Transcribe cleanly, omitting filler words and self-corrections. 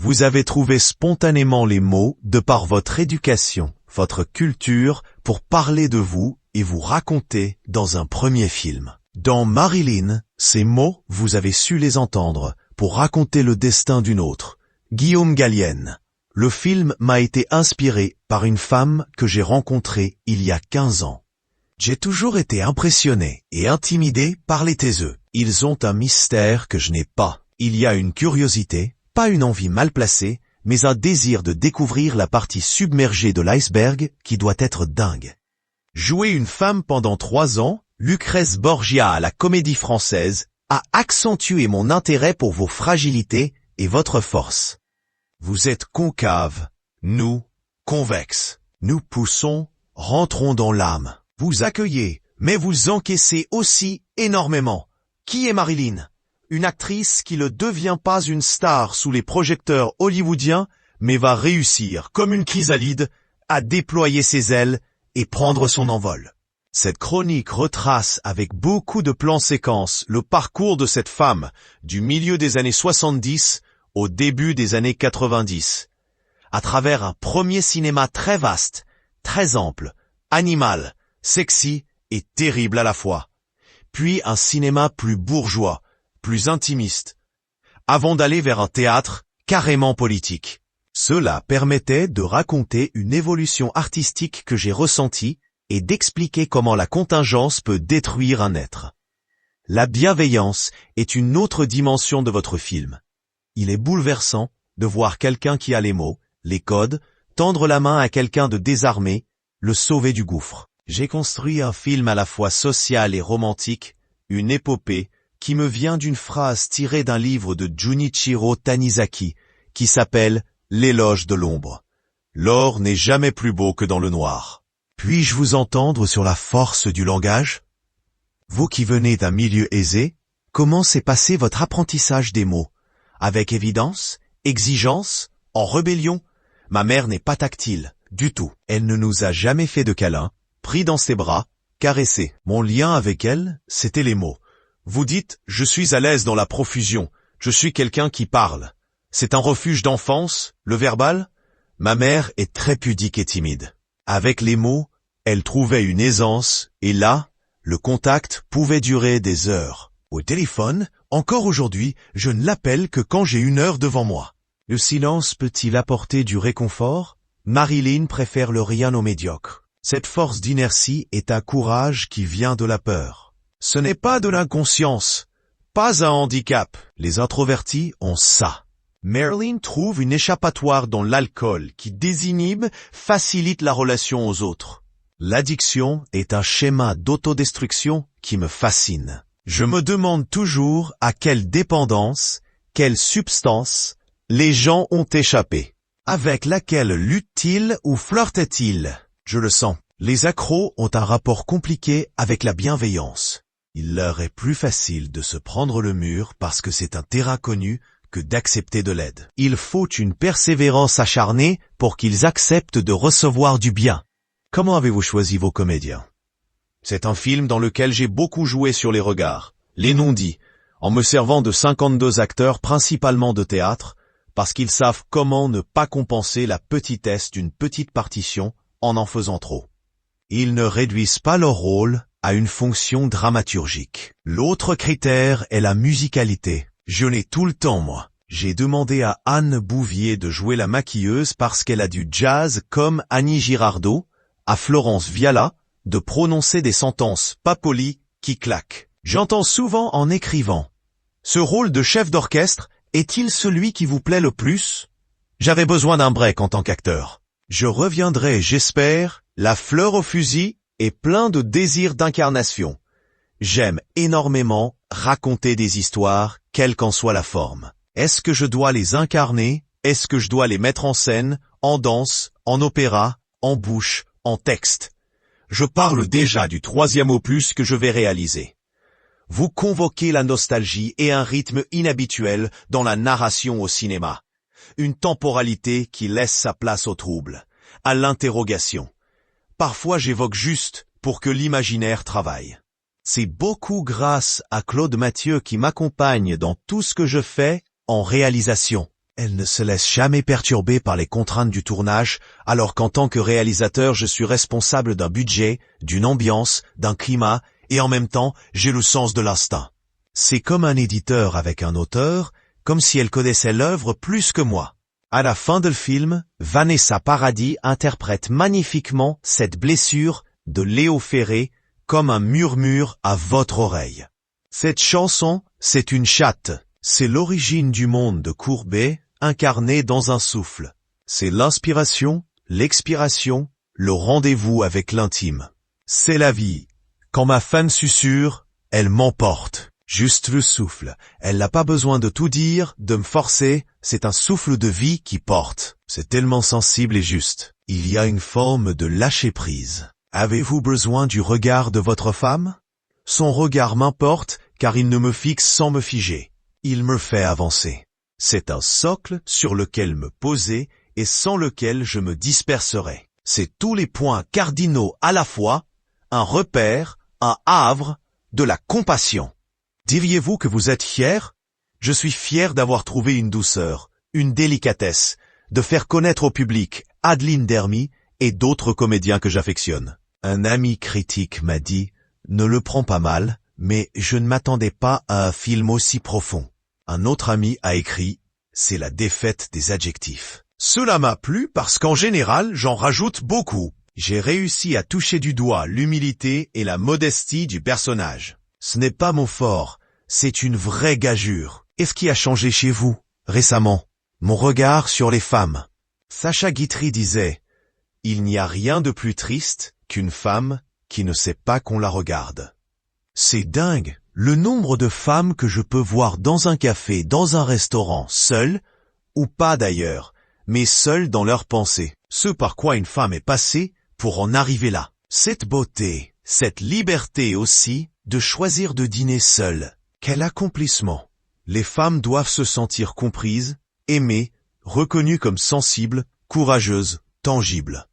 Vous avez trouvé spontanément les mots de par votre éducation, votre culture, pour parler de vous et vous raconter dans un premier film. Dans Marilyn, ces mots, vous avez su les entendre pour raconter le destin d'une autre, Guillaume Gallienne. Le film m'a été inspiré par une femme que j'ai rencontrée il y a 15 ans. J'ai toujours été impressionné et intimidé par les taiseux. Ils ont un mystère que je n'ai pas. Il y a une curiosité, pas une envie mal placée, mais un désir de découvrir la partie submergée de l'iceberg qui doit être dingue. Jouer une femme pendant 3 ans, Lucrèce Borgia à la Comédie Française, a accentué mon intérêt pour vos fragilités et votre force. Vous êtes concave, nous, convexe. Nous poussons, rentrons dans l'âme. Vous accueillez, mais vous encaissez aussi énormément. Qui est Marilyn? Une actrice qui ne devient pas une star sous les projecteurs hollywoodiens, mais va réussir, comme une chrysalide, à déployer ses ailes et prendre son envol. Cette chronique retrace avec beaucoup de plans séquences le parcours de cette femme du milieu des années 70 au début des années 90, à travers un premier cinéma très vaste, très ample, animal, sexy et terrible à la fois, puis un cinéma plus bourgeois, plus intimiste, avant d'aller vers un théâtre carrément politique. Cela permettait de raconter une évolution artistique que j'ai ressentie et d'expliquer comment la contingence peut détruire un être. La bienveillance est une autre dimension de votre film. Il est bouleversant de voir quelqu'un qui a les mots, les codes, tendre la main à quelqu'un de désarmé, le sauver du gouffre. J'ai construit un film à la fois social et romantique, une épopée, qui me vient d'une phrase tirée d'un livre de Junichiro Tanizaki, qui s'appelle « L'éloge de l'ombre ». L'or n'est jamais plus beau que dans le noir. Puis-je vous entendre sur la force du langage? Vous qui venez d'un milieu aisé, comment s'est passé votre apprentissage des mots? Avec évidence, exigence, en rébellion? Ma mère n'est pas tactile, du tout. Elle ne nous a jamais fait de câlin, pris dans ses bras, caressé. Mon lien avec elle, c'était les mots. Vous dites, je suis à l'aise dans la profusion, je suis quelqu'un qui parle. C'est un refuge d'enfance, le verbal? Ma mère est très pudique et timide. Avec les mots, elle trouvait une aisance, et là, le contact pouvait durer des heures. Au téléphone, encore aujourd'hui, je ne l'appelle que quand j'ai 1 heure devant moi. Le silence peut-il apporter du réconfort? Marilyn préfère le rien au médiocre. Cette force d'inertie est un courage qui vient de la peur. Ce n'est pas de l'inconscience, pas un handicap. Les introvertis ont ça. Marilyn trouve une échappatoire dans l'alcool qui désinhibe, facilite la relation aux autres. L'addiction est un schéma d'autodestruction qui me fascine. Je me demande toujours à quelle dépendance, quelle substance, les gens ont échappé. Avec laquelle luttent-ils ou flirtent-ils? Je le sens. Les accros ont un rapport compliqué avec la bienveillance. Il leur est plus facile de se prendre le mur parce que c'est un terrain connu que d'accepter de l'aide. Il faut une persévérance acharnée pour qu'ils acceptent de recevoir du bien. Comment avez-vous choisi vos comédiens? C'est un film dans lequel j'ai beaucoup joué sur les regards, les non-dits, en me servant de 52 acteurs principalement de théâtre, parce qu'ils savent comment ne pas compenser la petitesse d'une petite partition en faisant trop. Ils ne réduisent pas leur rôle à une fonction dramaturgique. L'autre critère est la musicalité. Je n'ai tout le temps, moi. J'ai demandé à Anne Bouvier de jouer la maquilleuse parce qu'elle a du jazz comme Annie Girardot, à Florence Viala, de prononcer des sentences pas polies qui claquent. J'entends souvent en écrivant. Ce rôle de chef d'orchestre est-il celui qui vous plaît le plus? J'avais besoin d'un break en tant qu'acteur. Je reviendrai, j'espère, la fleur au fusil et plein de désir d'incarnation. J'aime énormément raconter des histoires, quelle qu'en soit la forme. Est-ce que je dois les incarner? Est-ce que je dois les mettre en scène, en danse, en opéra, en bouche, en texte? Je parle déjà du 3e opus que je vais réaliser. Vous convoquez la nostalgie et un rythme inhabituel dans la narration au cinéma. Une temporalité qui laisse sa place au trouble, à l'interrogation. Parfois j'évoque juste pour que l'imaginaire travaille. C'est beaucoup grâce à Claude Mathieu qui m'accompagne dans tout ce que je fais en réalisation. Elle ne se laisse jamais perturber par les contraintes du tournage, alors qu'en tant que réalisateur je suis responsable d'un budget, d'une ambiance, d'un climat, et en même temps j'ai le sens de l'instinct. C'est comme un éditeur avec un auteur, comme si elle connaissait l'œuvre plus que moi. À la fin du film, Vanessa Paradis interprète magnifiquement cette blessure de Léo Ferré comme un murmure à votre oreille. Cette chanson, c'est une chatte. C'est l'origine du monde de Courbet, incarné dans un souffle. C'est l'inspiration, l'expiration, le rendez-vous avec l'intime. C'est la vie. Quand ma femme susurre, elle m'emporte. Juste le souffle. Elle n'a pas besoin de tout dire, de me forcer, c'est un souffle de vie qui porte. C'est tellement sensible et juste. Il y a une forme de lâcher-prise. Avez-vous besoin du regard de votre femme? Son regard m'importe, car il ne me fixe sans me figer. Il me fait avancer. C'est un socle sur lequel me poser et sans lequel je me disperserai. C'est tous les points cardinaux à la fois, un repère, un havre, de la compassion. Diriez-vous que vous êtes fier? Je suis fier d'avoir trouvé une douceur, une délicatesse, de faire connaître au public Adeline Dermy et d'autres comédiens que j'affectionne. Un ami critique m'a dit « Ne le prends pas mal, mais je ne m'attendais pas à un film aussi profond. » Un autre ami a écrit « C'est la défaite des adjectifs. » Cela m'a plu parce qu'en général, j'en rajoute beaucoup. J'ai réussi à toucher du doigt l'humilité et la modestie du personnage. Ce n'est pas mon fort, c'est une vraie gageure. Et ce qui a changé chez vous, récemment? Mon regard sur les femmes. Sacha Guitry disait « Il n'y a rien de plus triste qu'une femme qui ne sait pas qu'on la regarde. » C'est dingue, le nombre de femmes que je peux voir dans un café, dans un restaurant, seules, ou pas d'ailleurs, mais seules dans leurs pensées. Ce par quoi une femme est passée pour en arriver là. Cette beauté, cette liberté aussi, de choisir de dîner seule. Quel accomplissement! Les femmes doivent se sentir comprises, aimées, reconnues comme sensibles, courageuses, tangibles.